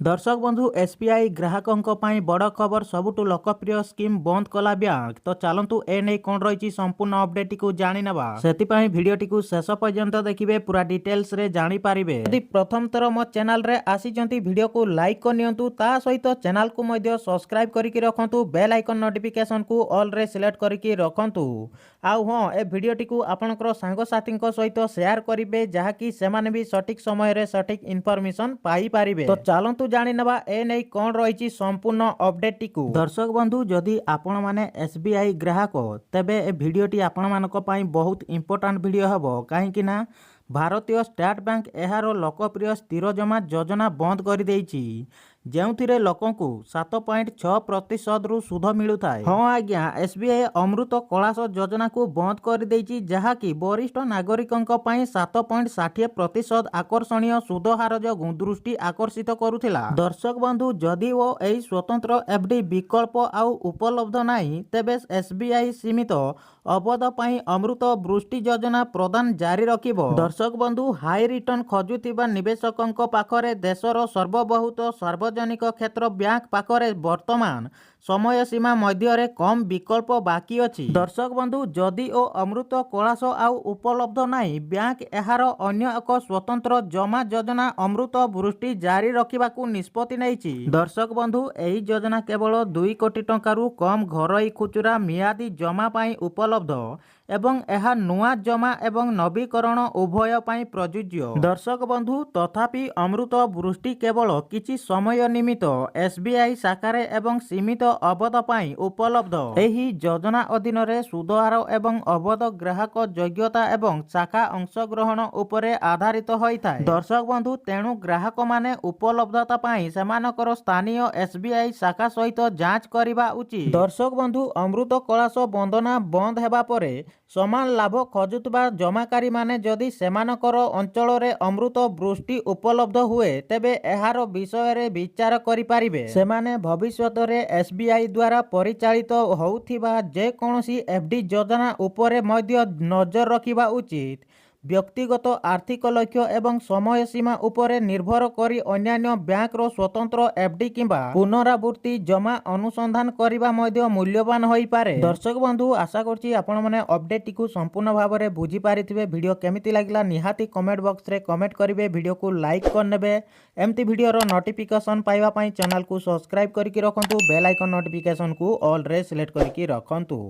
दर्शक बंधु एसबीआई ग्राहकों ପାଇଁ बड़ खबर सबुठु लोकप्रिय स्कीम बंद कला बैंक। तो चलतु ए नहीं कौन रही संपूर्ण अपडेट को जानी नवा से भिडियोटी को शेष पर्यंत देखिए पूरा डिटेल्स रे जानी पारिबे। यदि प्रथम थर मो चैनल रे आसीचंती वीडियो को लाइक करनियंतु ता सहित चैनल को मध्य सब्सक्राइब करके रखंतु बेल आइकन नोटिफिकेशन को ऑल रे सिलेक्ट करके रखंतु। आउ हां ए भिडियोटी को आपनकर सांग साथी सहित शेयर करिवे जहाँकि सेमाने भी सठिक समय रे सठिक इनफॉरमेशन पाई पारिबे। तो चलतु जानी नवा ए नहीं कौन रही संपूर्ण अपडेट को। दर्शक बंधु जदि आपण माने एसबीआई ग्राहक तेबे ए भिडियोटी आपण मानक पई बहुत इंपोर्टेंट वीडियो हबो काहेकि ना भारतीय स्टेट बैंक एहार लोकप्रिय स्थिर जमा योजना बंद कर देइछि जेउथिरे लोकंकु 7.6% रु सुध मिलुथाय। हाँ आज्ञा एसबीआई अमृत कलास योजना को बंद कर देइछि जहाँकि वरिष्ठ नागरिकों पई 7.60% आकर्षणीय सुध हार जोगु दृष्टि आकर्षित करुथिला। दर्शक बंधु जदि वो एई स्वतंत्र एफडी विकल्प आउ उपलब्ध नाही तेबे एसबीआई सीमित अवध पई अमृत वृष्टि योजना प्रदान जारी रखिबो। दर्शक बंधु हाई रिटर्न खोजुथिबा निवेशकों पाखरे देशर सर्वबहुत सार्वजनिक क्षेत्र बैंक पाखरे वर्तमान समय सीमा मध्य कम विकल्प बाकी अछि। दर्शक बंधु जदि ओ अमृत कलास आउ उपलब्ध नाही बैंक एहार अन्य एक स्वतंत्र जमा योजना अमृत वृष्टि जारी रखिबाकू निष्पत्ति नैछि। दर्शक बंधु एही योजना केवल 2 कोटी टंकारु कम घरोई खुचुरा मियादी जमा पाई उपलब्ध एवं एहा नुआ जमा एवं नवीकरण उभय पाई प्रযোज्य। दर्शक बंधु तथापि अमृत वृष्टि केवल किछि समय निमित्त एसबीआई शाखारे एवं सीमित अवध पाई उपलब्ध। एही योजना अधीन रे सुधहार एवं अवध ग्राहक योग्यता एवं शाखा अंशग्रहण उपरे आधारित होइथाय। दर्शक बंधु तेणु ग्राहक माने उपलब्धता पाई सेमानकर स्थानीय एसबीआई शाखा सहित जांच करिबा उचित। दर्शक बंधु अमृत कलास बंदना बंद हेबा परे समान लाभ खोजुतबा जमाकारी माने जदि सेमानकर अंचल रे अमृत वृष्टि उपलब्ध हुए तेबे एहार विषय रे विचार करि पारिबे। सेमाने भविष्यत रे एसबीआई द्वारा परिचालित होउथिबा जे कोनोसी एफडी योजना उपरे मध्य नजर रखिबा उचित। व्यक्तिगत आर्थिक लक्ष्य एवं समय सीमा उपरे निर्भर करी अन्यान्य बैंक रो स्वतंत्र एफडी किंबा पुनरावृत्ति जमा अनुसंधान करिबा मध्य मूल्यवान होई पारे। दर्शक बंधु आशा करछि आपण माने अपडेट को संपूर्ण भाव में बुझी पारिथिबे। वीडियो केमिति लागला निहाती कमेंट बॉक्स रे कमेंट करिवे। वीडियो को लाइक करनेबे एमती वीडियो रो नोटिफिकेशन पाइबा पई चैनल को सब्सक्राइब करके रखंतु बेल आइकन नोटिफिकेशन को ऑल रे सिलेक्ट करके रखंतु।